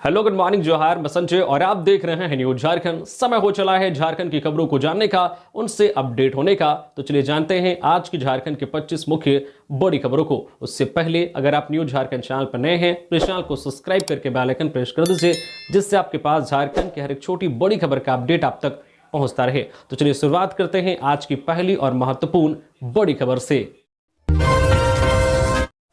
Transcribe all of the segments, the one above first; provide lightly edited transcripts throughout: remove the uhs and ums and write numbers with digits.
Hello, good morning, जोहार, मैं संजय और आप देख रहे हैं न्यूज झारखंड। समय हो चला है झारखंड की खबरों को जानने का, उनसे अपडेट होने का। तो चलिए जानते हैं आज की झारखंड के 25 मुख्य बड़ी खबरों को। उससे पहले अगर आप न्यूज झारखंड चैनल पर नए हैं तो इस चैनल को सब्सक्राइब करके बेल आइकन प्रेस कर दीजिए, जिससे आपके पास झारखंड की हर एक छोटी बड़ी खबर का अपडेट आप तक पहुंचता रहे। तो चलिए शुरुआत करते हैं आज की पहली और महत्वपूर्ण बड़ी खबर से।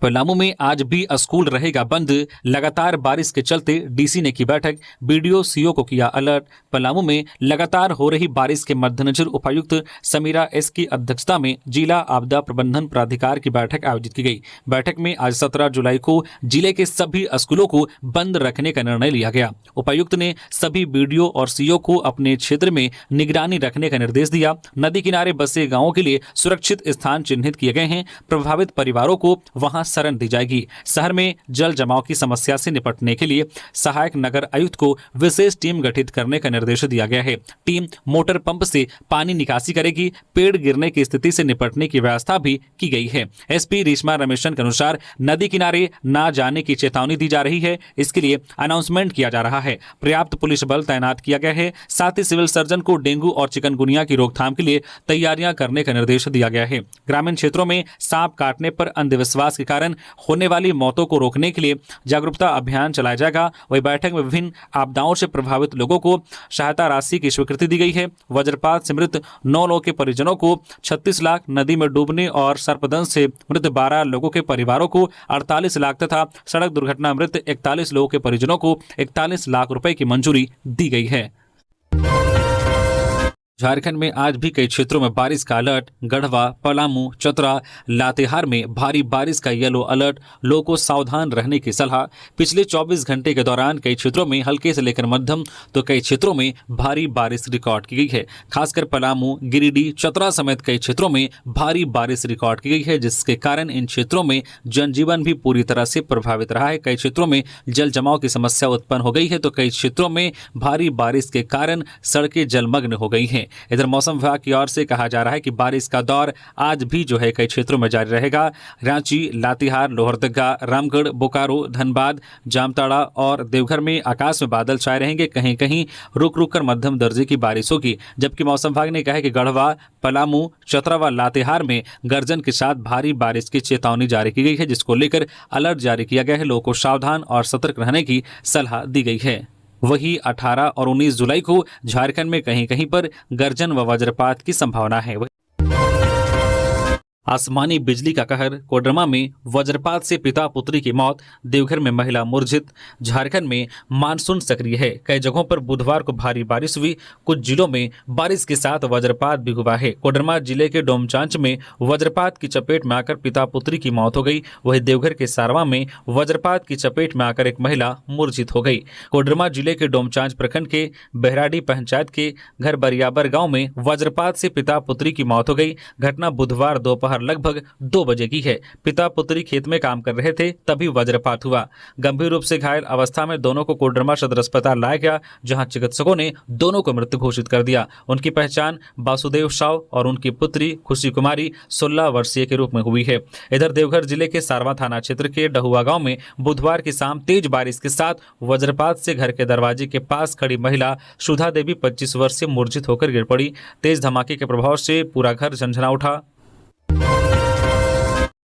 पलामू में आज भी स्कूल रहेगा बंद। लगातार बारिश के चलते डीसी ने की बैठक, बीडीओ सीओ को किया अलर्ट। पलामू में लगातार हो रही बारिश के मद्देनजर उपायुक्त समीरा एस की अध्यक्षता में जिला आपदा प्रबंधन प्राधिकार की बैठक आयोजित की गई। बैठक में आज 17 जुलाई को जिले के सभी स्कूलों को बंद रखने का निर्णय लिया गया। उपायुक्त ने सभी बीडीओ और सीओ को अपने क्षेत्र में निगरानी रखने का निर्देश दिया। नदी किनारे बसे गांवों के लिए सुरक्षित स्थान चिन्हित किए गए हैं। प्रभावित परिवारों को वहां शरण दी जाएगी। शहर में जल जमाव की समस्या से निपटने के लिए सहायक नगर आयुक्त को विशेष टीम गठित करने का निर्देश दिया गया है। टीम मोटर पंप से पानी निकासी करेगी। पेड़ गिरने की स्थिति से निपटने की व्यवस्था भी की गई है। एसपी रेशमा रमेशन के अनुसार नदी किनारे न जाने की चेतावनी दी जा रही है। इसके लिए अनाउंसमेंट किया जा रहा है। पर्याप्त पुलिस बल तैनात किया गया है। साथ ही सिविल सर्जन को डेंगू और चिकनगुनिया की रोकथाम के लिए तैयारियां करने का निर्देश दिया गया है। ग्रामीण क्षेत्रों में सांप काटने पर अंधविश्वास के कारण होने वाली मौतों को रोकने के लिए जागरूकता अभियान चलाया जाएगा। वही बैठक में विभिन्न आपदाओं से प्रभावित लोगों को सहायता राशि की स्वीकृति दी गई है। वज्रपात से मृत 9 लोगों के परिजनों को 36 लाख, नदी में डूबने और सर्पदंश से मृत 12 लोगों के परिवारों को 48 लाख तथा सड़क दुर्घटना मृत 41 लोगों के परिजनों को 41 लाख रुपए की मंजूरी दी गई है। झारखंड में आज भी कई क्षेत्रों में बारिश का अलर्ट। गढ़वा, पलामू, चतरा, लातेहार में भारी बारिश का येलो अलर्ट। लोगों को सावधान रहने की सलाह। पिछले 24 घंटे के दौरान कई क्षेत्रों में हल्के से लेकर मध्यम तो कई क्षेत्रों में भारी बारिश रिकॉर्ड की गई है। खासकर पलामू, गिरिडीह, चतरा समेत कई क्षेत्रों में भारी बारिश रिकॉर्ड की गई है, जिसके कारण इन क्षेत्रों में जनजीवन भी पूरी तरह से प्रभावित रहा है। कई क्षेत्रों में जल जमाव की समस्या उत्पन्न हो गई है तो कई क्षेत्रों में भारी बारिश के कारण सड़कें जलमग्न हो गई हैं। इधर मौसम विभाग की ओर से कहा जा रहा है कि बारिश का दौर आज भी जो है कई क्षेत्रों में जारी रहेगा। रांची, लातेहार, लोहरदगा, रामगढ़, बोकारो, धनबाद, जामताड़ा और देवघर में आकाश में बादल छाए रहेंगे। कहीं कहीं रुक रुक कर मध्यम दर्जे की बारिश होगी। जबकि मौसम विभाग ने कहा है कि गढ़वा, पलामू, चतरा व लातेहार में गर्जन के साथ भारी बारिश की चेतावनी जारी की गई है, जिसको लेकर अलर्ट जारी किया गया है। लोगों को सावधान और सतर्क रहने की सलाह दी गई है। वही 18 और 19 जुलाई को झारखंड में कहीं कहीं पर गर्जन व वज्रपात की संभावना है। आसमानी बिजली का कहर। कोडरमा में वज्रपात से पिता पुत्री की मौत। देवघर में महिला मूर्छित। झारखंड में मानसून सक्रिय है। कई जगहों पर बुधवार को भारी बारिश हुई। कुछ जिलों में बारिश के साथ वज्रपात भी हुआ है। कोडरमा जिले के डोमचांच में वज्रपात की चपेट में आकर पिता पुत्री की मौत हो गई। वहीं देवघर के सारवा में वज्रपात की चपेट में आकर एक महिला मूर्छित हो गई। कोडरमा जिले के डोमचांच प्रखंड के बहराडी पंचायत के घर बरियाबर गांव में वज्रपात से पिता पुत्री की मौत हो गई। घटना बुधवार दोपहर लगभग 2 बजे की है। पिता पुत्री खेत में काम कर रहे थे, तभी वज्रपात हुआ। गंभीर रूप से घायल अवस्था में दोनों को कोडरमा सदर अस्पताल लाया गया, जहां चिकित्सकों ने दोनों को मृत घोषित कर दिया। उनकी पहचान वासुदेव साव और उनकी पुत्री खुशी कुमारी 16 वर्षीय के रूप में हुई है। इधर देवघर जिले के सारवा थाना क्षेत्र के डहुआ गांव में बुधवार की शाम तेज बारिश के साथ वज्रपात से घर के दरवाजे के पास खड़ी महिला सुधा देवी 25 वर्ष से मूर्छित होकर गिर पड़ी। तेज धमाके के प्रभाव से पूरा घर झंझना उठा।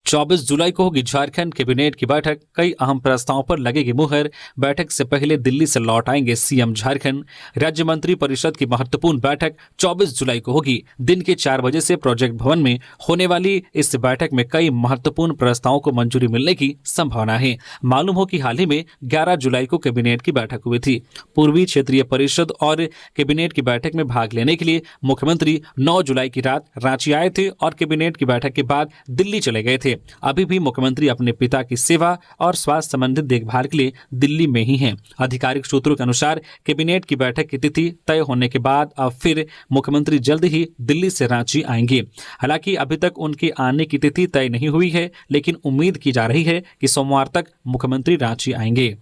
24 जुलाई को होगी झारखंड कैबिनेट की बैठक। कई अहम प्रस्तावों पर लगेगी मुहर। बैठक से पहले दिल्ली से लौट आएंगे सीएम झारखंड। राज्य मंत्री परिषद की महत्वपूर्ण बैठक 24 जुलाई को होगी। दिन के 4 बजे से प्रोजेक्ट भवन में होने वाली इस बैठक में कई महत्वपूर्ण प्रस्तावों को मंजूरी मिलने की संभावना है। मालूम हो कि हाल ही में 11 जुलाई को कैबिनेट की बैठक हुई थी। पूर्वी क्षेत्रीय परिषद और कैबिनेट की बैठक में भाग लेने के लिए मुख्यमंत्री 9 जुलाई की रात रांची आए थे और कैबिनेट की बैठक के बाद दिल्ली चले गए थे। अभी भी मुख्यमंत्री अपने पिता की सेवा और स्वास्थ्य संबंधित देखभाल के लिए दिल्ली में ही हैं। आधिकारिक सूत्रों के अनुसार कैबिनेट की बैठक की तिथि तय होने के बाद अब फिर मुख्यमंत्री जल्द ही दिल्ली से रांची आएंगे। हालांकि अभी तक उनके आने की तिथि तय नहीं हुई है, लेकिन उम्मीद की जा रही है कि सोमवार तक मुख्यमंत्री रांची आएंगे।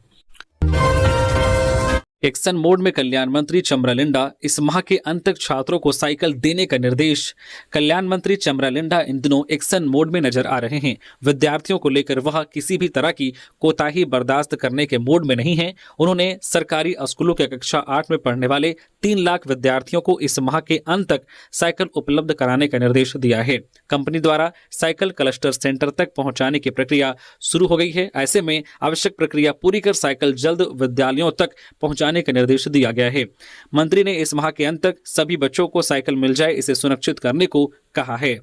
एक्शन मोड में कल्याण मंत्री चमरालिंडा इस माह के अंत तक छात्रों को साइकिल देने का निर्देश। कल्याण मंत्री चमरालिंडा इन दिनों एक्शन मोड में नजर आ रहे हैं। विद्यार्थियों को लेकर वह किसी भी तरह की कोताही बर्दाश्त करने के मोड में नहीं है। उन्होंने सरकारी स्कूलों के कक्षा 8 में पढ़ने वाले 3 लाख विद्यार्थियों को इस माह के अंत तक साइकिल उपलब्ध कराने का निर्देश दिया है। कंपनी द्वारा साइकिल क्लस्टर सेंटर तक पहुंचाने की प्रक्रिया शुरू हो गई है। ऐसे में आवश्यक प्रक्रिया पूरी कर साइकिल जल्द विद्यालयों तक पहुंचाने का निर्देश दिया गया है। मंत्री ने इस माह के अंत तक सभी बच्चों को साइकिल मिल जाए, इसे सुनिश्चित करने को कहा है।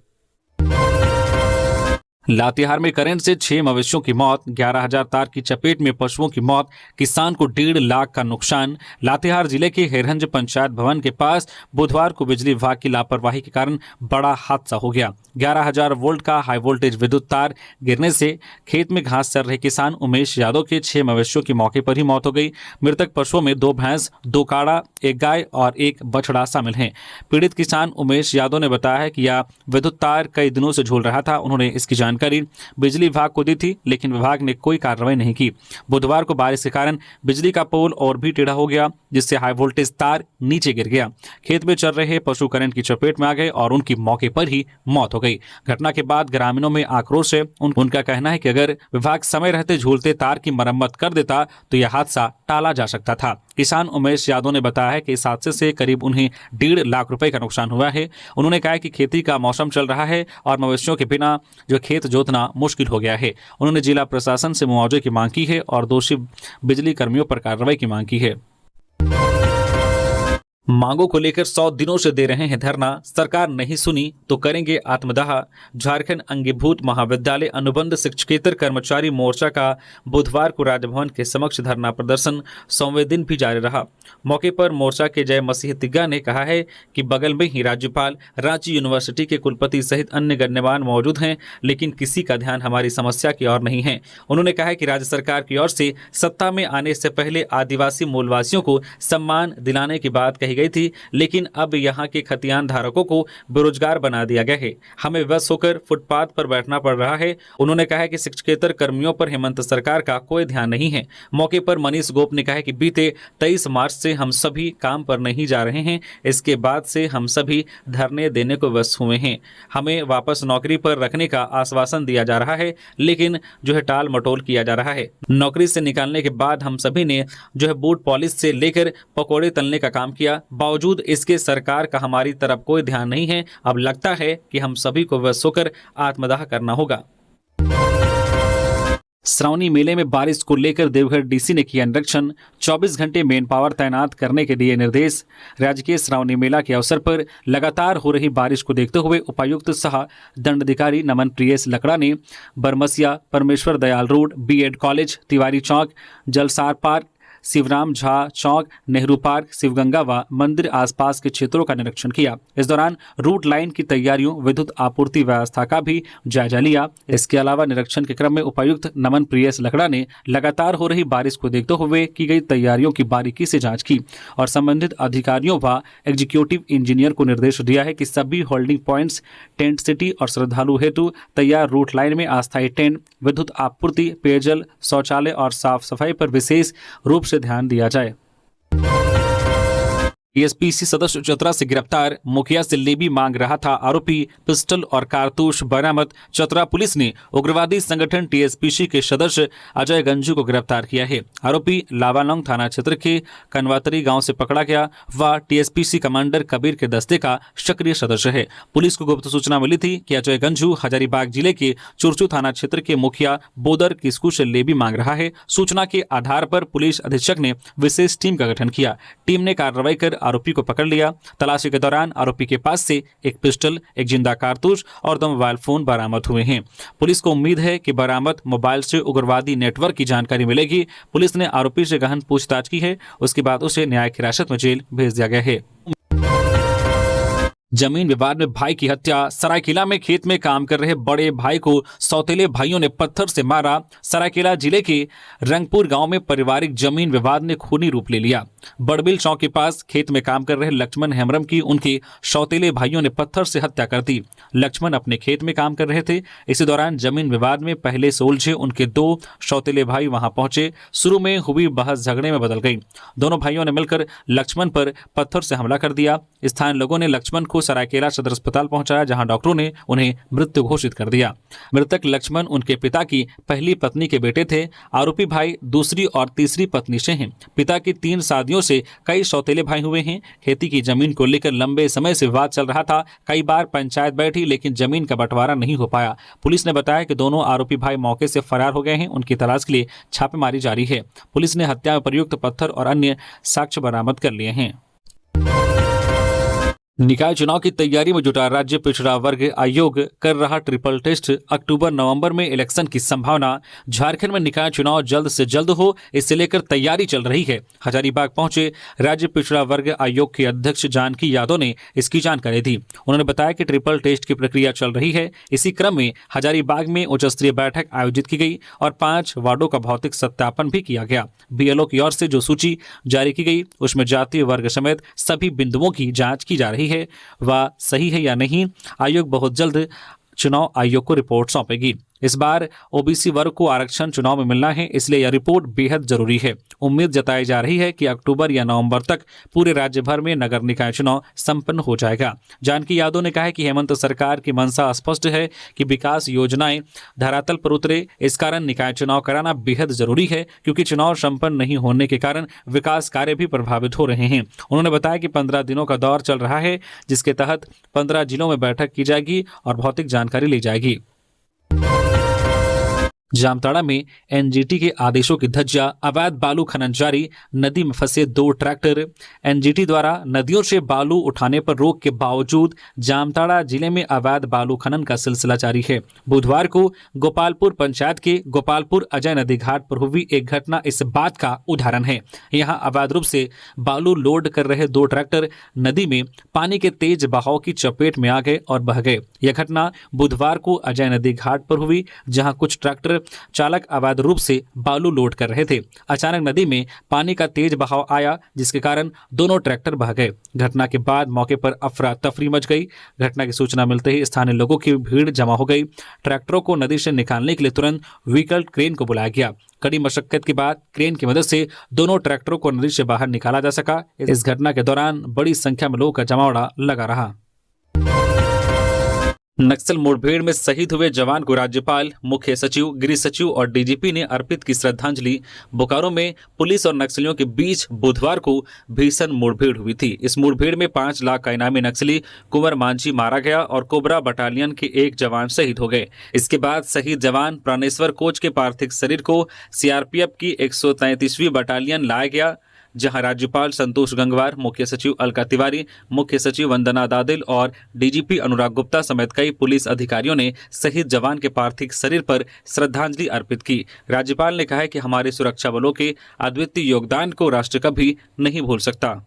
लातेहार में करंट से 6 मवेशियों की मौत, 11,000 तार की चपेट में पशुओं की मौत, किसान को 1.5 लाख का नुकसान। लातेहार जिले के हेरहंज पंचायत भवन के पास बुधवार को बिजली विभाग की लापरवाही के कारण बड़ा हादसा हो गया। 11,000 वोल्ट का हाई वोल्टेज विद्युत तार गिरने से खेत में घास चर रहे किसान उमेश यादव के 6 मवेशियों की मौके पर ही मौत हो गई। मृतक पशुओं में 2 भैंस, 2 काड़ा, 1 गाय और 1 बछड़ा शामिल हैं। पीड़ित किसान उमेश यादव ने बताया है कि यह विद्युत तार कई दिनों से झूल रहा था। उन्होंने इसकी जानकारी बिजली विभाग को दी थी, लेकिन विभाग ने कोई कार्रवाई नहीं की। बुधवार को बारिश के कारण बिजली का पोल और भी टेढ़ा हो गया, जिससे हाई वोल्टेज तार नीचे गिर गया। खेत में चल रहे पशु करंट की चपेट में आ गए और उनकी मौके पर ही मौत हो गई। घटना के बाद ग्रामीणों में आक्रोश है। उनका कहना है कि अगर विभाग समय रहते झूलते तार की मरम्मत कर देता तो यह हादसा टाला जा सकता था। किसान उमेश यादव ने बताया है कि इस हादसे से करीब उन्हें 1.5 लाख रुपए का नुकसान हुआ है। उन्होंने कहा कि खेती का मौसम चल रहा है और मवेशियों के बिना जो खेत जोतना मुश्किल हो गया है। उन्होंने जिला प्रशासन से मुआवजे की मांग की है और दोषी बिजली कर्मियों पर कार्रवाई की मांग की है। मांगों को लेकर 100 दिनों से दे रहे हैं धरना, सरकार नहीं सुनी तो करेंगे आत्मदाह। झारखंड अंगीभूत महाविद्यालय अनुबंध शिक्षकेतर कर्मचारी मोर्चा का बुधवार को राजभवन के समक्ष धरना प्रदर्शन 100वें दिन भी जारी रहा। मौके पर मोर्चा के जय मसीह तिग्गा ने कहा है कि बगल में ही राज्यपाल, रांची यूनिवर्सिटी के कुलपति सहित अन्य गण्यमान्य मौजूद हैं, लेकिन किसी का ध्यान हमारी समस्या की ओर नहीं है। उन्होंने कहा कि राज्य सरकार की ओर से सत्ता में आने से पहले आदिवासी मूलवासियों को सम्मान दिलाने की बात कही गई थी, लेकिन अब यहां के खतियान धारकों को बेरोजगार बना दिया गया है। हमें बस होकर फुटपाथ पर बैठना पड़ रहा है। उन्होंने कहा कि शिक्षकेतर कर्मियों पर हेमंत सरकार का कोई ध्यान नहीं है। मौके पर मनीष गोप ने कहा कि बीते 23 मार्च से हम सभी काम पर नहीं जा रहे हैं। इसके बाद से हम सभी धरने देने को व्यस्त हुए हैं। हमें वापस नौकरी पर रखने का आश्वासन दिया जा रहा है, लेकिन जो है टाल मटोल किया जा रहा है। नौकरी से निकालने के बाद हम सभी ने जो है बूट पॉलिश से लेकर पकौड़े तलने का काम किया। बावजूद इसके सरकार का हमारी तरफ कोई ध्यान नहीं है। अब लगता है कि हम सभी को व्यस्त होकर आत्मदाह करना होगा। श्रावणी मेले में बारिश को लेकर देवघर डीसी ने किया निरीक्षण, 24 घंटे मेन पावर तैनात करने के दिए निर्देश। राज्य के श्रावणी मेला के अवसर पर लगातार हो रही बारिश को देखते हुए उपायुक्त सह दंडाधिकारी नमन प्रियेश लकड़ा ने Baramasia, Parmeshwar Dayal road, B Ed college, Tiwari chowk, Jalsar park, Shivram Jha chowk, Nehru park, Shivganga व मंदिर आसपास के क्षेत्रों का निरीक्षण किया। इस दौरान रूट लाइन की तैयारियों, विद्युत आपूर्ति व्यवस्था का भी जायजा लिया। इसके अलावा निरीक्षण के क्रम में उपायुक्त नमन प्रियेश लकड़ा ने लगातार हो रही बारिश को देखते हुए की गई तैयारियों की बारीकी से जांच की और संबंधित अधिकारियों व एग्जीक्यूटिव इंजीनियर को निर्देश दिया है कि सभी होल्डिंग पॉइंट्स, टेंट सिटी और श्रद्धालु हेतु तैयार रूट लाइन में अस्थायी टेंट, विद्युत आपूर्ति, पेयजल, शौचालय और साफ सफाई पर विशेष रूप से ध्यान दिया जाए। टीएसपीसी सदस्य चतरा से गिरफ्तार, मुखिया से लेवी मांग रहा था आरोपी, पिस्टल और कारतूस बरामद। चतरा पुलिस ने उग्रवादी संगठन टीएसपीसी के सदस्य अजय गंजू को गिरफ्तार किया है। आरोपी लावालौंग थाना क्षेत्र के कनवातरी गांव से पकड़ा गया। वह टीएसपीसी कमांडर कबीर के दस्ते का सक्रिय सदस्य है। पुलिस को गुप्त सूचना मिली थी कि अजय गंजू हजारीबाग जिले के चुरचू थाना क्षेत्र के मुखिया बोदर किस्कू से लेवी मांग रहा है। सूचना के आधार पर पुलिस अधीक्षक ने विशेष टीम का गठन किया। टीम ने कार्रवाई कर आरोपी को पकड़ लिया। तलाशी के दौरान आरोपी के पास से एक पिस्टल, एक जिंदा कारतूस और 2 मोबाइल फोन बरामद हुए हैं। पुलिस को उम्मीद है कि बरामद मोबाइल से उग्रवादी नेटवर्क की जानकारी मिलेगी। पुलिस ने आरोपी से गहन पूछताछ की है। उसके बाद उसे न्यायिक हिरासत में जेल भेज दिया गया है। जमीन विवाद में भाई की हत्या। सरायकेला में खेत में काम कर रहे बड़े भाई को सौतेले भाइयों ने पत्थर से मारा। सरायकेला जिले के रंगपुर गांव में पारिवारिक जमीन विवाद ने खूनी रूप ले लिया। बड़बिल चौक के पास खेत में काम कर रहे लक्ष्मण हेम्ब्रम की उनके सौतेले भाइयों ने पत्थर से हत्या कर दी। लक्ष्मण अपने खेत में काम कर रहे थे। इसी दौरान जमीन विवाद में पहले से उलझे उनके दो सौतेले भाई वहां पहुंचे। शुरू में हुई बहस झगड़े में बदल गई। दोनों भाइयों ने मिलकर लक्ष्मण पर पत्थर से हमला कर दिया। स्थानीय लोगों ने लक्ष्मण को सरायकेला सदर अस्पताल पहुंचाया, जहां डॉक्टरों ने उन्हें मृत्यु घोषित कर दिया। मृतक लक्ष्मण उनके पिता की पहली पत्नी के बेटे थे। आरोपी भाई दूसरी और तीसरी पत्नी से हैं। पिता की 3 शादियों से कई सौतेले भाई हुए हैं। खेती की जमीन को लेकर लंबे समय से विवाद चल रहा था। कई बार पंचायत बैठी, लेकिन जमीन का बंटवारा नहीं हो पाया। पुलिस ने बताया कि दोनों आरोपी भाई मौके से फरार हो गए हैं। उनकी तलाश के लिए छापेमारी जारी है। पुलिस ने हत्या में प्रयुक्त पत्थर और अन्य साक्ष्य बरामद कर लिए हैं। निकाय चुनाव की तैयारी में जुटा राज्य पिछड़ा वर्ग आयोग कर रहा ट्रिपल टेस्ट। अक्टूबर-नवंबर में इलेक्शन की संभावना। झारखंड में निकाय चुनाव जल्द से जल्द हो, इसे लेकर तैयारी चल रही है। हजारीबाग पहुंचे राज्य पिछड़ा वर्ग आयोग के अध्यक्ष जानकी यादव ने इसकी जानकारी दी। उन्होंने बताया कि ट्रिपल टेस्ट की प्रक्रिया चल रही है। इसी क्रम में हजारीबाग में उच्च स्तरीय बैठक आयोजित की गई और 5 वार्डों का भौतिक सत्यापन भी किया गया। बीएलओ की ओर से जो सूची जारी की गई उसमें जातीय वर्ग समेत सभी बिंदुओं की जांच की जा रही है। वह सही है या नहीं, आयोग बहुत जल्द चुनाव आयोग को रिपोर्ट सौंपेगी। इस बार ओबीसी वर्ग को आरक्षण चुनाव में मिलना है, इसलिए यह रिपोर्ट बेहद जरूरी है। उम्मीद जताई जा रही है कि अक्टूबर या नवंबर तक पूरे राज्य भर में नगर निकाय चुनाव संपन्न हो जाएगा। जानकी यादव ने कहा है कि हेमंत सरकार की मंशा स्पष्ट है कि विकास योजनाएं धरातल पर उतरे। इस कारण निकाय चुनाव कराना बेहद जरूरी है, क्योंकि चुनाव संपन्न नहीं होने के कारण विकास कार्य भी प्रभावित हो रहे हैं। उन्होंने बताया कि 15 दिनों का दौर चल रहा है, जिसके तहत 15 जिलों में बैठक की जाएगी और भौतिक जानकारी ली जाएगी। जामताड़ा में एनजीटी के आदेशों की धज्जियां। अवैध बालू खनन जारी। नदी में फंसे 2 ट्रैक्टर। एनजीटी द्वारा नदियों से बालू उठाने पर रोक के बावजूद जामताड़ा जिले में अवैध बालू खनन का सिलसिला जारी है। बुधवार को गोपालपुर पंचायत के गोपालपुर अजय नदी घाट पर हुई एक घटना इस बात का उदाहरण है। यहां अवैध रूप से बालू लोड कर रहे 2 ट्रैक्टर नदी में पानी के तेज बहाव की चपेट में आ गए और बह गए। यह घटना बुधवार को अजय नदी घाट पर हुई, जहां कुछ ट्रैक्टर चालक अवैध रूप से बालू लोड कर रहे थे। अचानक नदी में पानी का तेज बहाव आया, जिसके कारण दोनों ट्रैक्टर बह गए। घटना के बाद मौके पर अफरा तफरी मच गई। घटना की सूचना मिलते ही स्थानीय लोगों की भीड़ जमा हो गई। ट्रैक्टरों को नदी से निकालने के लिए तुरंत व्हीकल क्रेन को बुलाया गया। कड़ी मशक्कत के बाद क्रेन की मदद से दोनों ट्रैक्टरों को नदी से बाहर निकाला जा सका। इस घटना के दौरान बड़ी संख्या में लोगों का जमावड़ा लगा रहा। नक्सल मुठभेड़ में शहीद हुए जवान को राज्यपाल, मुख्य सचिव, गृह सचिव और डीजीपी ने अर्पित की श्रद्धांजलि। बोकारो में पुलिस और नक्सलियों के बीच बुधवार को भीषण मुठभेड़ हुई थी। इस मुठभेड़ में 5 लाख का इनामी नक्सली कुंवर मांझी मारा गया और कोबरा बटालियन के 1 जवान शहीद हो गए। इसके बाद शहीद जवान प्राणेश्वर कोच के पार्थिव शरीर को सीआरपीएफ की 133वीं बटालियन लाया गया, जहां राज्यपाल संतोष गंगवार, मुख्य सचिव अलका तिवारी, मुख्य सचिव वंदना दादिल और डीजीपी अनुराग गुप्ता समेत कई पुलिस अधिकारियों ने शहीद जवान के पार्थिव शरीर पर श्रद्धांजलि अर्पित की। राज्यपाल ने कहा है कि हमारे सुरक्षा बलों के अद्वितीय योगदान को राष्ट्र कभी नहीं भूल सकता।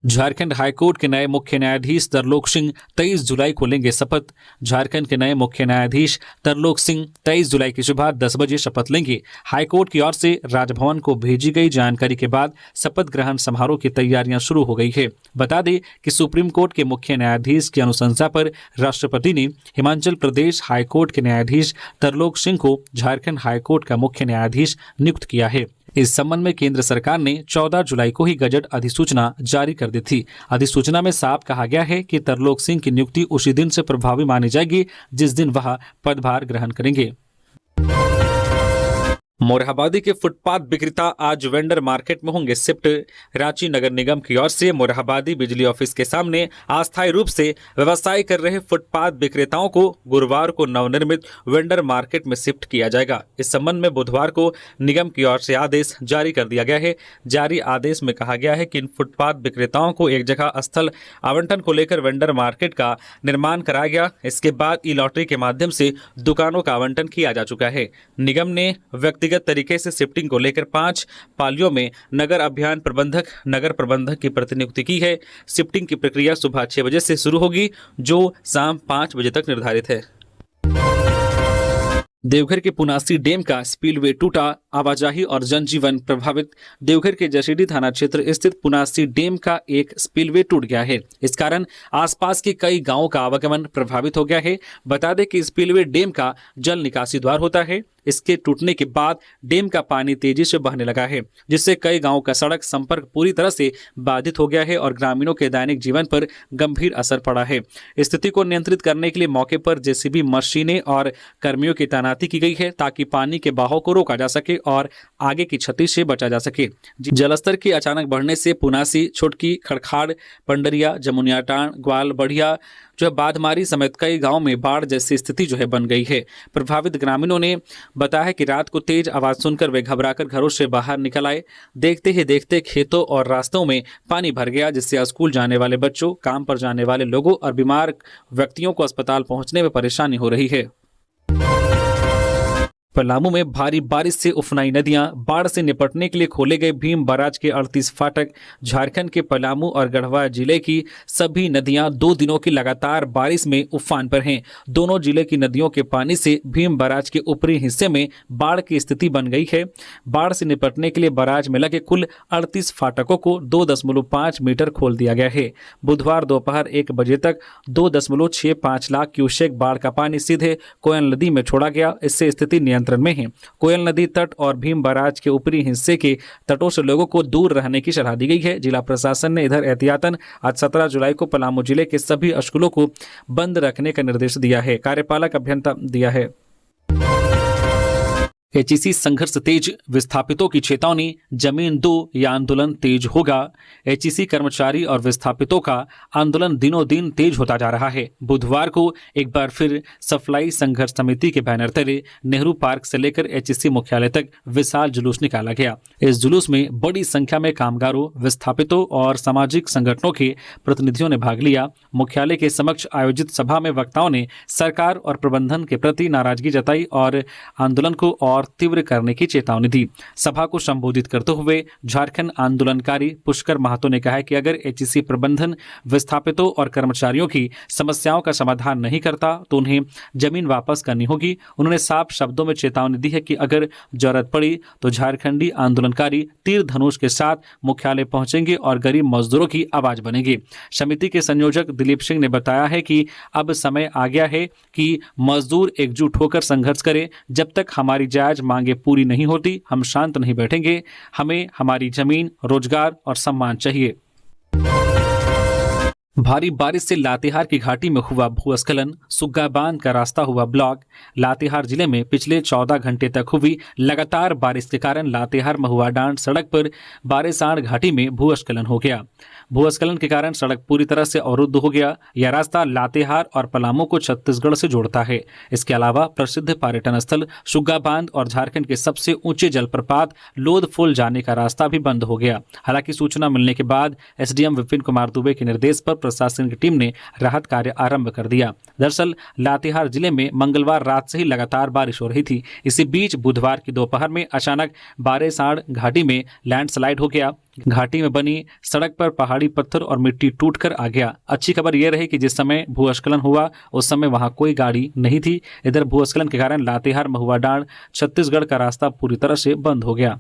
झारखंड हाईकोर्ट के नए मुख्य न्यायाधीश तरलोक सिंह 23 जुलाई को लेंगे शपथ। झारखंड के नए मुख्य न्यायाधीश तरलोक सिंह 23 जुलाई की सुबह 10 बजे शपथ लेंगे। हाईकोर्ट की ओर से राजभवन को भेजी गई जानकारी के बाद शपथ ग्रहण समारोह की तैयारियां शुरू हो गई है। बता दें कि सुप्रीम कोर्ट के मुख्य न्यायाधीश की अनुशंसा पर राष्ट्रपति ने हिमाचल प्रदेश हाईकोर्ट के न्यायाधीश तरलोक सिंह को झारखंड हाईकोर्ट का मुख्य न्यायाधीश नियुक्त किया है। इस संबंध में केंद्र सरकार ने 14 जुलाई को ही गजट अधिसूचना जारी कर दी थी। अधिसूचना में साफ कहा गया है कि तरलोक सिंह की नियुक्ति उसी दिन से प्रभावी मानी जाएगी जिस दिन वह पदभार ग्रहण करेंगे। मोरहाबादी के फुटपाथ विक्रेता आज वेंडर मार्केट में होंगे शिफ्ट। रांची नगर निगम की ओर से मोरहाबादी बिजली ऑफिस के सामने अस्थायी रूप से व्यवसाय कर रहे फुटपाथ विक्रेताओं को गुरुवार को नवनिर्मित वेंडर मार्केट में शिफ्ट किया जाएगा। इस संबंध में बुधवार को निगम की ओर से आदेश जारी कर दिया गया है। जारी आदेश में कहा गया है कि इन फुटपाथ विक्रेताओं को एक जगह स्थल आवंटन को लेकर वेंडर मार्केट का निर्माण कराया गया। इसके बाद ई लॉटरी के माध्यम से दुकानों का आवंटन किया जा चुका है। निगम ने व्यक्तिगत नीतिगत तरीके से शिफ्टिंग को लेकर 5 पालियों में नगर अभियान प्रबंधक नगर प्रबंधक की प्रतिनियुक्ति की है। शिफ्टिंग की प्रक्रिया सुबह 6 बजे से शुरू होगी, जो शाम 5 बजे तक निर्धारित है। देवघर के पुनासी डैम का स्पिलवे टूटा, आवाजाही और जनजीवन प्रभावित। देवघर के जसीडीह थाना क्षेत्र स्थित पुनासी डैम का एक स्पिलवे टूट गया है। इस कारण आसपास के कई गांवों का आवागमन प्रभावित हो गया है। बता दें कि स्पिलवे डैम का जल निकासी द्वार होता है। इसके टूटने के बाद डैम का पानी तेजी से बहने लगा है, जिससे कई गांवों का सड़क संपर्क पूरी तरह से बाधित हो गया है और ग्रामीणों के दैनिक जीवन पर गंभीर असर पड़ा है। स्थिति को नियंत्रित करने के लिए मौके पर जेसीबी मशीनें और कर्मियों की तैनाती की गई है, ताकि पानी के बहाव को रोका जा सके और आगे की क्षति से बचा जा सके। जलस्तर के अचानक बढ़ने से पुनासी, छोटकी, खड़खाड़, पंडरिया, जमुनियाटांड, ग्वाल, बढ़िया बादमारी समेत कई गांवों में बाढ़ जैसी स्थिति बन गई है। प्रभावित ग्रामीणों ने बताया कि रात को तेज आवाज सुनकर वे घबराकर घरों से बाहर निकल आए। देखते ही देखते खेतों और रास्तों में पानी भर गया, जिससे स्कूल जाने वाले बच्चों, काम पर जाने वाले लोगों और बीमार व्यक्तियों को अस्पताल पहुंचने में परेशानी हो रही है। पलामू में भारी बारिश से उफनाई नदियां, बाढ़ से निपटने के लिए खोले गए भीम बराज के 38 फाटक। झारखंड के पलामू और गढ़वा जिले की सभी नदियां 2 दिनों की लगातार बारिश में उफान पर हैं। दोनों जिले की नदियों के पानी से भीम बराज के ऊपरी हिस्से में बाढ़ की स्थिति बन गई है। बाढ़ से निपटने के लिए बराज में लगे कुल 38 फाटकों को 2.5 मीटर खोल दिया गया है। बुधवार दोपहर 1 बजे तक 2.65 लाख क्यूसेक बाढ़ का पानी सीधे कोयल नदी में छोड़ा गया। इससे स्थिति नियंत्रण में है। कोयल नदी तट और भीम बराज के ऊपरी हिस्से के तटों से लोगों को दूर रहने की सलाह दी गई है। जिला प्रशासन ने इधर एहतियातन आज 17 जुलाई को पलामू जिले के सभी स्कूलों को बंद रखने का निर्देश दिया है। कार्यपालक अभियंता दिया है। एचईसी संघर्ष तेज, विस्थापितों की चेतावनी, जमीन दो या आंदोलन तेज होगा। एचईसी कर्मचारी और विस्थापितों का आंदोलन दिनों दिन तेज होता जा रहा है। बुधवार को एक बार फिर सफलाई संघर्ष समिति के बैनर तले नेहरू पार्क से लेकर एचईसी मुख्यालय तक विशाल जुलूस निकाला गया। इस जुलूस में बड़ी संख्या में कामगारों, विस्थापितों और सामाजिक संगठनों के प्रतिनिधियों ने भाग लिया। मुख्यालय के समक्ष आयोजित सभा में वक्ताओं ने सरकार और प्रबंधन के प्रति नाराजगी जताई और आंदोलन को और तीव्र करने की चेतावनी दी। सभा को संबोधित करते हुए झारखंड आंदोलनकारी पुष्कर महतो ने कहा कि अगर एचईसी प्रबंधन विस्थापितों और कर्मचारियों की समस्याओं का समाधान नहीं करता तो उन्हें जमीन वापस करनी होगी। उन्होंने साफ शब्दों में चेतावनी दी है कि अगर जरूरत पड़ी तो झारखंडी आंदोलनकारी तीर धनुष के साथ मुख्यालय पहुंचेंगे और गरीब मजदूरों की आवाज बनेंगे। समिति के संयोजक दिलीप सिंह ने बताया है कि अब समय आ गया है कि मजदूर एकजुट होकर संघर्ष करें। जब तक हमारी जायज मांगे पूरी नहीं होती, हम शांत नहीं बैठेंगे। हमें हमारी जमीन, रोजगार और सम्मान चाहिए। भारी बारिश से लातेहार की घाटी में हुआ भूस्खलन, सुग्गा बांध का रास्ता हुआ ब्लॉक। लातेहार जिले में पिछले 14 घंटे तक हुई लगातार बारिश के कारण लातेहार महुआ डांड सड़क पर बारेसाण घाटी में भूस्खलन हो गया। भूस्खलन के कारण सड़क पूरी तरह से अवरुद्ध हो गया। यह रास्ता लातेहार और पलामू को छत्तीसगढ़ से जोड़ता है। इसके अलावा प्रसिद्ध पर्यटन स्थल सुग्गा बांध और झारखंड के सबसे ऊंचे जलप्रपात लोदफुल जाने का रास्ता भी बंद हो गया। हालांकि सूचना मिलने के बाद एसडीएम विपिन कुमार दुबे के निर्देश पर प्रशासन की टीम ने राहत कार्य आरंभ कर दिया। दरअसल लातेहार जिले में मंगलवार रात से ही लगातार बारिश हो रही थी। इसी बीच बुधवार की दोपहर में अचानक बारेसाण घाटी में लैंडस्लाइड हो गया। घाटी में बनी सड़क पर पहाड़ी पत्थर और मिट्टी टूटकर आ गया। अच्छी खबर यह रही कि जिस समय भूस्खलन हुआ उस समय वहां कोई गाड़ी नहीं थी। इधर भूस्खलन के कारण लातेहार महुआ डांड छत्तीसगढ़ का रास्ता पूरी तरह से बंद हो गया।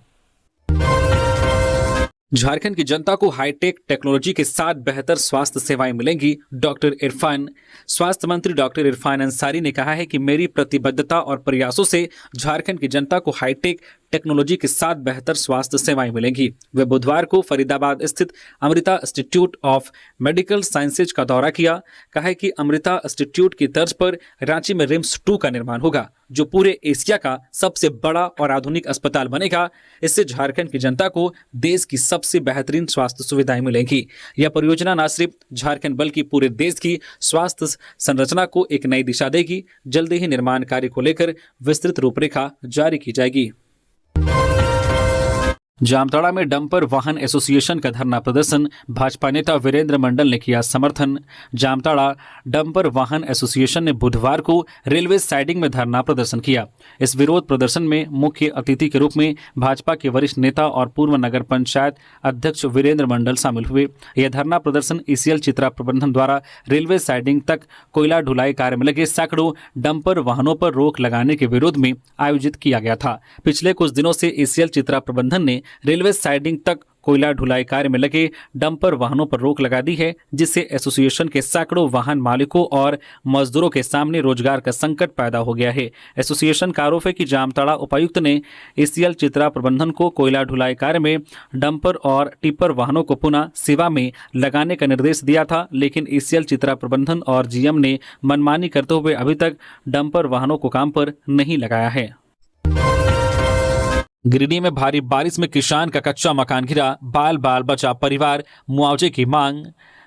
झारखंड की जनता को हाईटेक टेक्नोलॉजी के साथ बेहतर स्वास्थ्य सेवाएं मिलेंगी। डॉक्टर इरफान स्वास्थ्य मंत्री डॉक्टर इरफान अंसारी ने कहा है कि मेरी प्रतिबद्धता और प्रयासों से झारखंड की जनता को हाईटेक टेक्नोलॉजी के साथ बेहतर स्वास्थ्य सेवाएं मिलेंगी। वे बुधवार को फरीदाबाद स्थित Amrita institute of medical sciences का दौरा किया। कहा है कि अमृता इंस्टीट्यूट की तर्ज पर रांची में रिम्स 2 का निर्माण होगा, जो पूरे एशिया का सबसे बड़ा और आधुनिक अस्पताल बनेगा। इससे झारखंड की जनता को देश की सबसे बेहतरीन स्वास्थ्य सुविधाएं मिलेंगी। यह परियोजना न सिर्फ झारखंड बल्कि पूरे देश की स्वास्थ्य संरचना को एक नई दिशा देगी। जल्दी ही निर्माण कार्य को लेकर विस्तृत रूपरेखा जारी की जाएगी। जामताड़ा में डंपर वाहन एसोसिएशन का धरना प्रदर्शन, भाजपा नेता वीरेंद्र मंडल ने किया समर्थन। जामताड़ा डंपर वाहन एसोसिएशन ने बुधवार को रेलवे साइडिंग में धरना प्रदर्शन किया। इस विरोध प्रदर्शन में मुख्य अतिथि के रूप में भाजपा के वरिष्ठ नेता और पूर्व नगर पंचायत अध्यक्ष वीरेंद्र मंडल शामिल हुए। यह धरना प्रदर्शन ईसीएल चित्रा प्रबंधन द्वारा रेलवे साइडिंग तक कोयला ढुलाई कार्य में लगे सैकड़ों डंपर वाहनों पर रोक लगाने के विरोध में आयोजित किया गया था। पिछले कुछ दिनों से ईसीएल चित्रा प्रबंधन ने रेलवे साइडिंग तक कोयला ढुलाई कार्य में लगे डंपर वाहनों पर रोक लगा दी है, जिससे एसोसिएशन के सैकड़ों वाहन मालिकों और मजदूरों के सामने रोजगार का संकट पैदा हो गया है। एसोसिएशन का आरोप है कि जामताड़ा उपायुक्त ने ईसीएल चित्रा प्रबंधन को कोयला ढुलाई कार्य में डंपर और टिप्पर वाहनों को पुनः सेवा में लगाने का निर्देश दिया था, लेकिन ईसीएल चित्रा प्रबंधन और जीएम ने मनमानी करते हुए अभी तक डंपर वाहनों को काम पर नहीं लगाया है। गिरिडीह में भारी बारिश में किसान का कच्चा मकान गिरा, बाल बाल बचा परिवार, मुआवजे की मांग।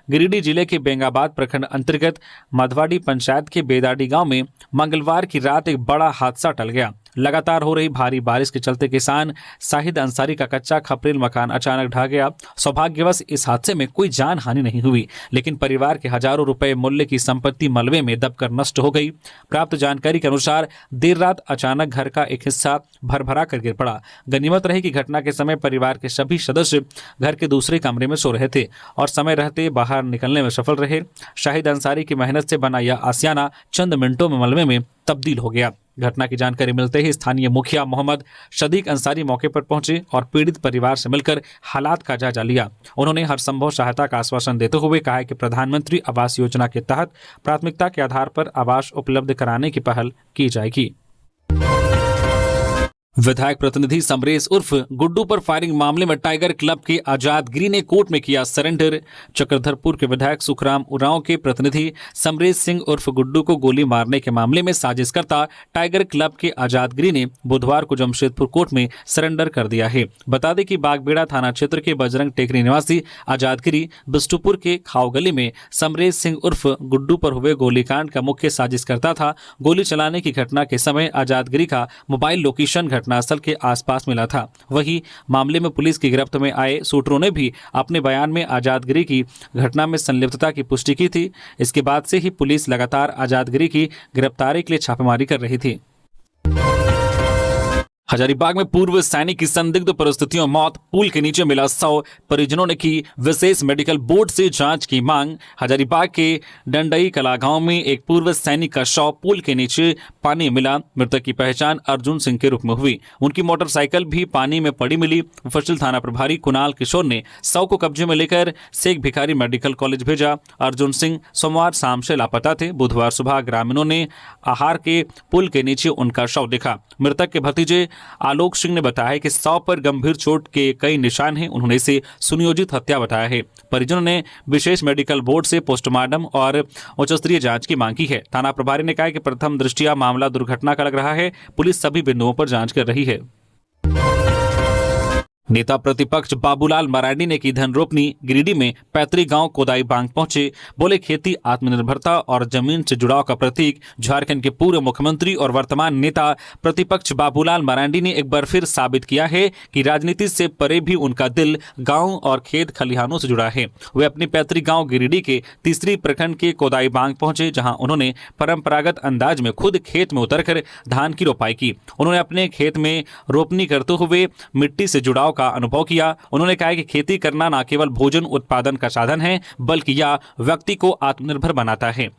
गिरिडीह जिले के बेंगाबाद प्रखंड अंतर्गत मधवाड़ी पंचायत के बेदाडी गांव में मंगलवार की रात एक बड़ा हादसा टल गया। लगातार हो रही भारी बारिश के चलते किसान शाहिद अंसारी का कच्चा खपरेल मकान अचानक ढह गया। सौभाग्यवश इस हादसे में कोई जान हानि नहीं हुई, लेकिन परिवार के हजारों रुपए मूल्य की संपत्ति मलबे में दबकर नष्ट हो गई। प्राप्त जानकारी के अनुसार देर रात अचानक घर का एक हिस्सा भरभरा कर गिर पड़ा। गनीमत रही कि घटना के समय परिवार के सभी सदस्य घर के दूसरे कमरे में सो रहे थे और समय रहते बाहर निकलने में सफल रहे। शाहिद अंसारी की मेहनत से बना यह आसियाना चंद मिनटों में मलबे में तब्दील हो गया। घटना की जानकारी मिलते ही स्थानीय मुखिया मोहम्मद सदीक अंसारी मौके पर पहुंचे और पीड़ित परिवार से मिलकर हालात का जायजा लिया। उन्होंने हर संभव सहायता का आश्वासन देते हुए कहा कि प्रधानमंत्री आवास योजना के तहत प्राथमिकता के आधार पर आवास उपलब्ध कराने की पहल की जाएगी। विधायक प्रतिनिधि समरेश उर्फ गुड्डू पर फायरिंग मामले में टाइगर क्लब के आजाद गिरी ने कोर्ट में किया सरेंडर। चक्रधरपुर के विधायक सुखराम उरांव के प्रतिनिधि समरेश सिंह उर्फ गुड्डू को गोली मारने के मामले में साजिशकर्ता टाइगर क्लब के आजाद गिरी ने बुधवार को जमशेदपुर कोर्ट में सरेंडर कर दिया है। बता दें कि बागबेड़ा थाना क्षेत्र के बजरंग टेकरी निवासी आजाद गिरी बिष्टुपुर के खाओगली में समरेश सिंह उर्फ गुड्डू पर हुए गोलीकांड का मुख्य साजिशकर्ता था। गोली चलाने की घटना के समय आजाद गिरी का मोबाइल लोकेशन घटनास्थल के आसपास मिला था। वहीं मामले में पुलिस की गिरफ्त में आए सूत्रों ने भी अपने बयान में आजादगिरी की घटना में संलिप्तता की पुष्टि की थी। इसके बाद से ही पुलिस लगातार आजादगिरी की गिरफ्तारी के लिए छापेमारी कर रही थी। हजारीबाग में पूर्व सैनिक की संदिग्ध परिस्थितियों में मौत, पुल के नीचे मिला शव, परिजनों ने की विशेष मेडिकल बोर्ड से जांच की मांग। हजारीबाग के डंडई कला गांव में एक पूर्व सैनिक का शव पुल के नीचे पानी मिला। मृतक की पहचान अर्जुन सिंह के रूप में हुई। उनकी मोटरसाइकिल भी पानी में पड़ी मिली। मुफस्सिल थाना प्रभारी कुणाल किशोर ने शव को कब्जे में लेकर शेख भिखारी मेडिकल कॉलेज भेजा। अर्जुन सिंह सोमवार शाम से लापता थे। बुधवार सुबह ग्रामीणों ने आहार के पुल के नीचे उनका शव देखा। मृतक के भतीजे आलोक सिंह ने बताया कि शव पर गंभीर चोट के कई निशान हैं। उन्होंने इसे सुनियोजित हत्या बताया है। परिजनों ने विशेष मेडिकल बोर्ड से पोस्टमार्टम और उच्च स्तरीय जांच की मांग की है। थाना प्रभारी ने कहा कि प्रथम दृष्टया मामला दुर्घटना का लग रहा है। पुलिस सभी बिंदुओं पर जांच कर रही है। नेता प्रतिपक्ष बाबूलाल मरांडी ने की धन रोपनी। गिरिडीह में पैतृक गांव कोदाई बांग पहुंचे। बोले खेती आत्मनिर्भरता और जमीन से जुड़ाव का प्रतीक। झारखंड के पूर्व मुख्यमंत्री और वर्तमान नेता प्रतिपक्ष बाबूलाल मरांडी ने एक बार फिर साबित किया है कि राजनीति से परे भी उनका दिल गांव और खेत खलिहानों से जुड़ा है। वे अपने पैतृक गांव गिरिडीह के तीसरी प्रखंड के कोदाई बांग पहुंचे, जहां उन्होंने परंपरागत अंदाज में खुद खेत में उतरकर धान की रोपाई की। उन्होंने अपने खेत में रोपनी करते हुए मिट्टी से जुड़ाव का अनुभव किया। उन्होंने कहा कि खेती करना न केवल भोजन उत्पादन का साधन है, बल्कि यह व्यक्ति को आत्मनिर्भर बनाता है।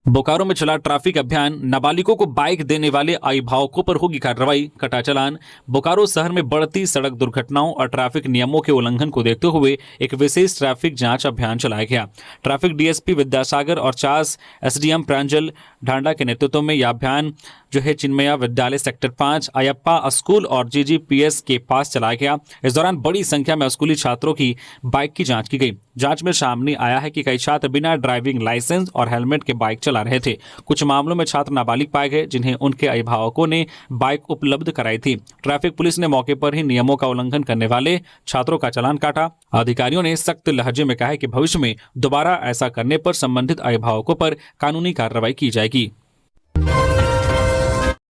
बोकारो में चला ट्रैफिक अभियान। नाबालिगों को बाइक देने वाले अभिभावकों पर होगी कार्रवाई, कटा चालान। बोकारो शहर में बढ़ती सड़क दुर्घटनाओं और ट्रैफिक नियमों के उल्लंघन को देखते हुए एक विशेष ट्रैफिक जांच अभियान चलाया गया। ट्रैफिक डीएसपी विद्यासागर और 4 एसडीएम प्रांजल ढांडा के नेतृत्व में यह अभियान जो है चिन्मया विद्यालय सेक्टर 5 अयप्पा स्कूल और जीजीपीएस के पास चलाया गया। इस दौरान बड़ी संख्या में स्कूली छात्रों की बाइक की जांच की गई। जांच में सामने आया है कि कई छात्र बिना ड्राइविंग लाइसेंस और हेलमेट के बाइक चला रहे थे। कुछ मामलों में छात्र नाबालिग पाए गए, जिन्हें उनके अभिभावकों ने बाइक उपलब्ध कराई थी। ट्रैफिक पुलिस ने मौके पर ही नियमों का उल्लंघन करने वाले छात्रों का चालान काटा। अधिकारियों ने सख्त लहजे में कहा है कि भविष्य में दोबारा ऐसा करने पर संबंधित अभिभावकों पर कानूनी कार्रवाई की जाएगी।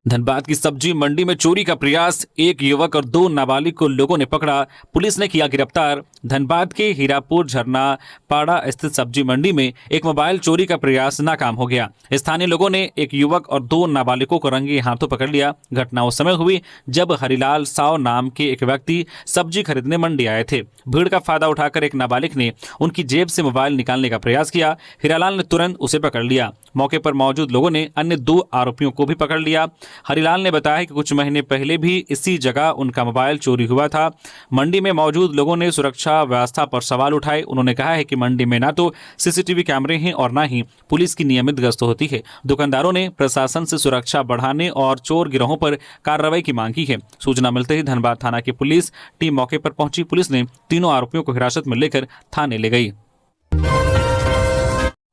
धनबाद की सब्जी मंडी में चोरी का प्रयास, एक युवक और 2 नाबालिग को लोगों ने पकड़ा, पुलिस ने किया गिरफ्तार। धनबाद के हीरापुर झरना पाड़ा स्थित सब्जी मंडी में एक मोबाइल चोरी का प्रयास नाकाम हो गया। स्थानीय लोगों ने एक युवक और 2 नाबालिगों को रंगे हाथों पकड़ लिया। घटना उस समय हुई जब हरिलाल साव नाम के एक व्यक्ति सब्जी खरीदने मंडी आए थे। भीड़ का फायदा उठाकर एक नाबालिग ने उनकी जेब से मोबाइल निकालने का प्रयास किया। हीरालाल ने तुरंत उसे पकड़ लिया। मौके पर मौजूद लोगों ने अन्य 2 आरोपियों को भी पकड़ लिया। हरिलाल ने बताया कि कुछ महीने पहले भी इसी जगह उनका मोबाइल चोरी हुआ था। मंडी में मौजूद लोगों ने सुरक्षा व्यवस्था पर सवाल उठाए। उन्होंने कहा है कि मंडी में ना तो सीसीटीवी कैमरे हैं और ना ही पुलिस की नियमित गश्त होती है। दुकानदारों ने प्रशासन से सुरक्षा बढ़ाने और चोर गिरोहों पर कार्रवाई की मांग की है। सूचना मिलते ही धनबाद थाना की पुलिस टीम मौके पर पहुंची। पुलिस ने तीनों आरोपियों को हिरासत में लेकर थाने ले गई।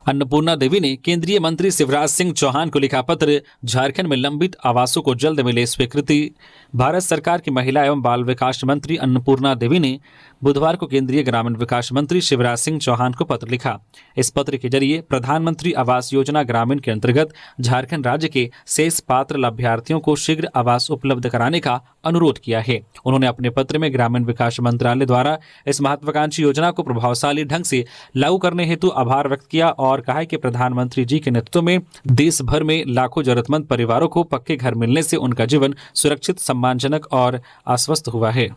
अन्नपूर्णा देवी ने केंद्रीय मंत्री शिवराज सिंह चौहान को लिखा पत्र, झारखंड में लंबित आवासों को जल्द मिले स्वीकृति। भारत सरकार की महिला एवं बाल विकास मंत्री अन्नपूर्णा देवी ने बुधवार को केंद्रीय ग्रामीण विकास मंत्री शिवराज सिंह चौहान को पत्र लिखा। इस पत्र के जरिए प्रधानमंत्री आवास योजना ग्रामीण के अंतर्गत झारखंड राज्य के शेष पात्र लाभार्थियों को शीघ्र आवास उपलब्ध कराने का अनुरोध किया है। उन्होंने अपने पत्र में ग्रामीण विकास मंत्रालय द्वारा इस महत्वाकांक्षी योजना को प्रभावशाली ढंग से लागू करने हेतु आभार व्यक्त किया और कहा कि प्रधानमंत्री जी के नेतृत्व में देश भर में लाखों जरूरतमंद परिवारों को पक्के घर मिलने से उनका जीवन सुरक्षित, सम्मानजनक और आश्वस्त हुआ है।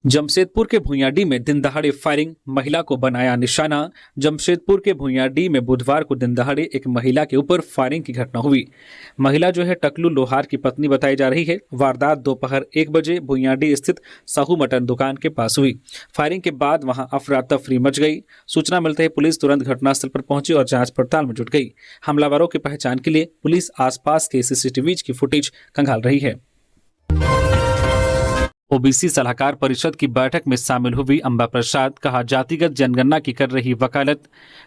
जमशेदपुर के भुइयाडीह में दिन दहाड़े फायरिंग, महिला को बनाया निशाना। जमशेदपुर के भुइयाडीह में बुधवार को दिन दहाड़े एक महिला के ऊपर फायरिंग की घटना हुई। महिला जो है टकलू लोहार की पत्नी बताई जा रही है। वारदात दोपहर 1 बजे भुइयाडीह स्थित साहू मटन दुकान के पास हुई। फायरिंग के बाद वहां अफरा तफरी मच गई। सूचना मिलते ही पुलिस तुरंत घटनास्थल पर पहुंची और जांच पड़ताल में जुट गई। हमलावरों की पहचान के लिए पुलिस आसपास के सीसीटीवी की फुटेज खंगाल रही है। ओबीसी सलाहकार परिषद की बैठक में शामिल हुई अंबा प्रसाद, कहा जातिगत जनगणना की कर रही वकालत।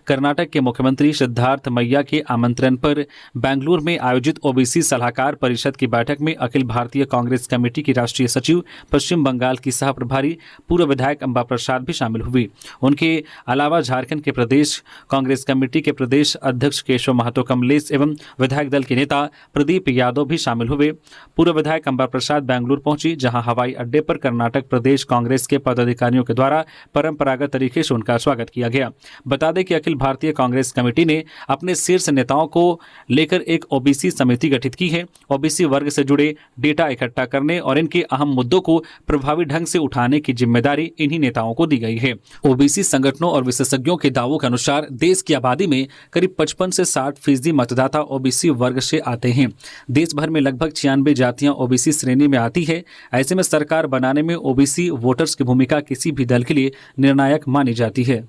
कर्नाटक के मुख्यमंत्री सिद्धार्थ मैया के आमंत्रण पर बेंगलुरु में आयोजित ओबीसी सलाहकार परिषद की बैठक में अखिल भारतीय कांग्रेस कमेटी की राष्ट्रीय सचिव, पश्चिम बंगाल की सह प्रभारी पूर्व विधायक अंबा प्रसाद भी शामिल हुई। उनके अलावा झारखंड के प्रदेश कांग्रेस कमेटी के प्रदेश अध्यक्ष केशव महतो कमलेश एवं विधायक दल के नेता प्रदीप यादव भी शामिल हुए। पूर्व विधायक अंबा प्रसाद बेंगलुरु पहुंची, जहां हवाई अड्डे पर कर्नाटक प्रदेश कांग्रेस के पदाधिकारियों के द्वारा परंपरागत तरीके से उनका स्वागत किया गया। बता दें कि अखिल भारतीय कांग्रेस कमेटी ने अपने शीर्ष नेताओं को लेकर एक ओबीसी समिति गठित की है। ओबीसी वर्ग से जुड़े डेटा इकट्ठा करने और इनके अहम मुद्दों को प्रभावी ढंग से उठाने की जिम्मेदारी इन्हीं नेताओं को दी गई है। ओबीसी संगठनों और विशेषज्ञों के दावों के अनुसार देश की आबादी में करीब 55 से 60% मतदाता ओबीसी वर्ग से आते हैं। देश भर में लगभग 96 जातियां ओबीसी श्रेणी में आती है। ऐसे में सरकार बनाने में ओबीसी वोटर्स की भूमिका किसी भी दल के लिए निर्णायक मानी जाती है।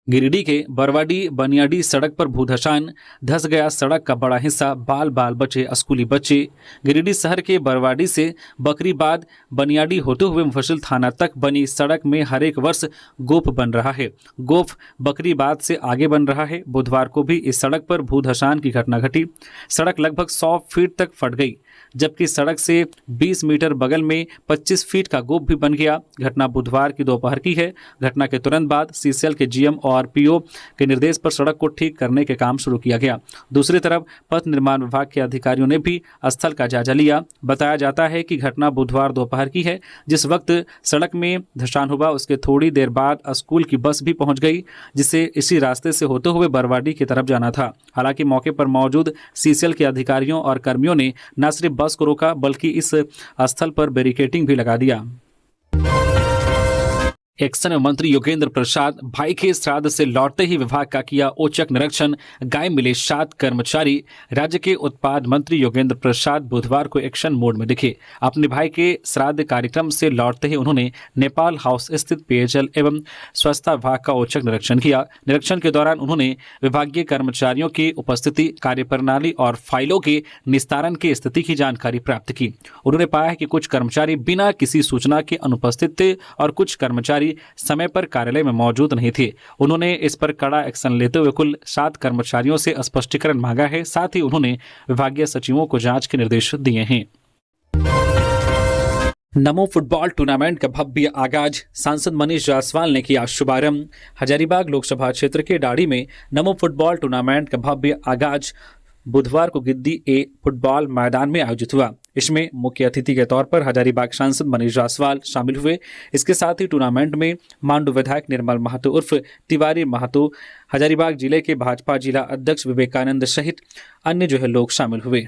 गिरिडीह के बरवाडी बनियाडी सड़क पर भूधसान, धंस गया सड़क का बड़ा हिस्सा, बाल बाल बचे स्कूली बच्चे। गिरिडीह शहर के बरवाडी से बकरीबाद बनियाडी होते हुए मुफस्सिल थाना तक बनी सड़क में हर एक वर्ष गोफ बन रहा है। गोफ बकरीबाद से आगे बन रहा है। बुधवार को भी इस सड़क पर भूधसान की घटना घटी। सड़क लगभग 100 फीट तक फट गई, जबकि सड़क से 20 मीटर बगल में 25 फीट का गोफ भी बन गया। घटना बुधवार की दोपहर की है। घटना के तुरंत बाद सीसीएल के जीएम और पीओ के निर्देश पर सड़क को ठीक करने के काम शुरू किया गया। दूसरी तरफ पथ निर्माण विभाग के अधिकारियों ने भी स्थल का जायजा लिया। बताया जाता है कि घटना बुधवार दोपहर की है। जिस वक्त सड़क में धंसान हुआ उसके थोड़ी देर बाद स्कूल की बस भी पहुंच गई, जिसे इसी रास्ते से होते हुए बरवाडी की तरफ जाना था। हालांकि मौके पर मौजूद सीसीएल के अधिकारियों और कर्मियों ने न सिर्फ बस को रोका बल्कि इस स्थल पर बैरिकेडिंग भी लगा दिया। एक्सन मंत्री योगेंद्र प्रसाद भाई के श्राद्ध से लौटते ही विभाग का किया औचक निरीक्षण, गाय मिले 7 कर्मचारी। राज्य के उत्पाद मंत्री योगेंद्र प्रसाद बुधवार को एक्शन मोड में दिखे। अपने भाई के श्राद्ध कार्यक्रम से लौटते ही उन्होंने नेपाल हाउस स्थित पेयजल एवं स्वच्छता विभाग का औचक निरीक्षण किया। निरीक्षण के दौरान उन्होंने विभागीय कर्मचारियों की उपस्थिति, कार्यप्रणाली और फाइलों के निस्तारण की स्थिति की जानकारी प्राप्त की। उन्होंने पाया कि कुछ कर्मचारी बिना किसी सूचना के अनुपस्थित थे और कुछ कर्मचारी समय पर कार्यालय में मौजूद नहीं थे। उन्होंने इस पर कड़ा एक्शन लेते हुए कुल 7 कर्मचारियों से स्पष्टीकरण मांगा है। साथ ही उन्होंने विभागीय सचिवों को जांच के निर्देश दिए हैं। नमो फुटबॉल टूर्नामेंट का भव्य आगाज, सांसद मनीष जायसवाल ने किया शुभारंभ। हजारीबाग लोकसभा क्षेत्र के डाड़ी में नमो फुटबॉल टूर्नामेंट का भव्य आगाज बुधवार को गिद्दी ए फुटबॉल मैदान में आयोजित हुआ। इसमें मुख्य अतिथि के तौर पर हजारीबाग सांसद मनीष जायसवाल शामिल हुए। इसके साथ ही टूर्नामेंट में मांडू विधायक निर्मल महतो उर्फ तिवारी महतो, हजारीबाग जिले के भाजपा जिला अध्यक्ष विवेकानंद सहित अन्य लोग शामिल हुए।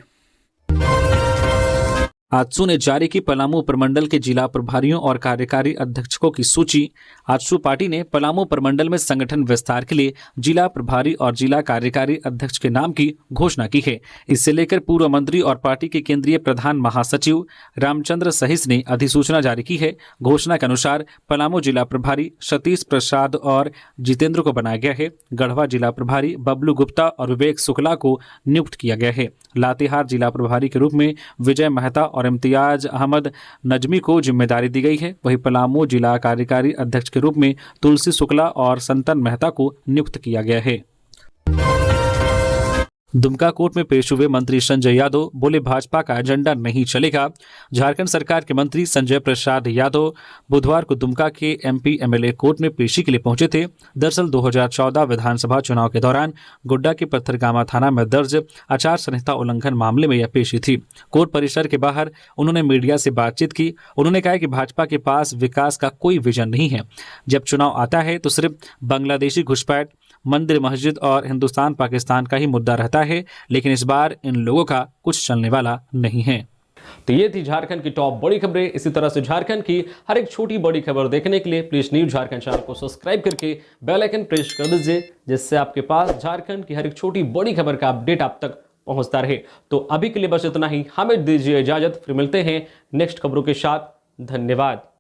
आजसू ने जारी की पलामू प्रमंडल के जिला प्रभारियों और कार्यकारी अध्यक्षों की सूची। आजसू पार्टी ने पलामू प्रमंडल में संगठन विस्तार के लिए जिला प्रभारी और जिला कार्यकारी अध्यक्ष के नाम की घोषणा की है। इससे लेकर पूर्व मंत्री और पार्टी के केंद्रीय प्रधान महासचिव रामचंद्र सहिस ने अधिसूचना जारी की है। घोषणा के अनुसार पलामू जिला प्रभारी सतीश प्रसाद और जितेंद्र को बनाया गया है। गढ़वा जिला प्रभारी बबलू गुप्ता और विवेक शुक्ला को नियुक्त किया गया है। लातेहार जिला प्रभारी के रूप में विजय मेहता और इम्तियाज अहमद नजमी को जिम्मेदारी दी गई है। वहीं पलामू जिला कार्यकारी अध्यक्ष के रूप में तुलसी शुक्ला और संतन मेहता को नियुक्त किया गया है। दुमका कोर्ट में पेश हुए मंत्री संजय यादव बोले, भाजपा का एजेंडा नहीं चलेगा। झारखंड सरकार के मंत्री संजय प्रसाद यादव बुधवार को दुमका के एमपी एमएलए कोर्ट में पेशी के लिए पहुंचे थे। दरअसल 2014 विधानसभा चुनाव के दौरान गोड्डा के पत्थरगामा थाना में दर्ज आचार संहिता उल्लंघन मामले में यह पेशी थी। कोर्ट परिसर के बाहर उन्होंने मीडिया से बातचीत की। उन्होंने कहा कि भाजपा के पास विकास का कोई विजन नहीं है। जब चुनाव आता है तो सिर्फ बांग्लादेशी घुसपैठ, मंदिर मस्जिद और हिंदुस्तान पाकिस्तान का ही मुद्दा रहता है, लेकिन इस बार इन लोगों का कुछ चलने वाला नहीं है। तो ये थी झारखंड की टॉप बड़ी खबरें। इसी तरह से झारखंड की हर एक छोटी बड़ी खबर देखने के लिए प्लीज न्यूज झारखंड चैनल को सब्सक्राइब करके बेल आइकन प्रेस कर दीजिए, जिससे आपके पास झारखंड की हर एक छोटी बड़ी खबर का अपडेट आप तक पहुंचता रहे। तो अभी के लिए बस इतना ही, हमें दीजिए इजाजत, फिर मिलते हैं नेक्स्ट खबरों के साथ। धन्यवाद।